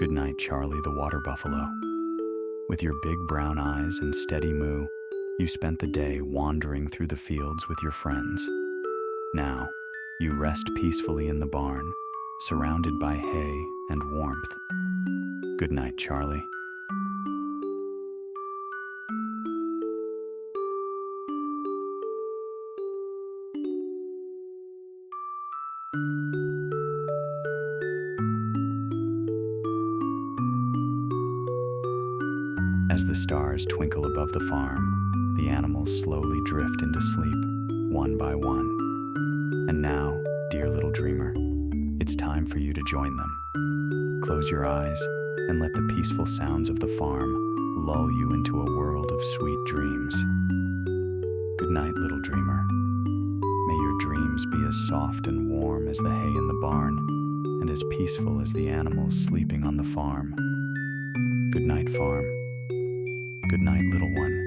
Goodnight, Charlie the water buffalo. With your big brown eyes and steady moo, you spent the day wandering through the fields with your friends. Now, you rest peacefully in the barn, surrounded by hay and warmth. Good night, Charlie. As the stars twinkle above the farm, the animals slowly drift into sleep, one by one. And now, dear little dreamer, it's time for you to join them. Close your eyes and let the peaceful sounds of the farm lull you into a world of sweet dreams. Good night, little dreamer. May your dreams be as soft and warm as the hay in the barn, and as peaceful as the animals sleeping on the farm. Good night, farm. Good night, little one.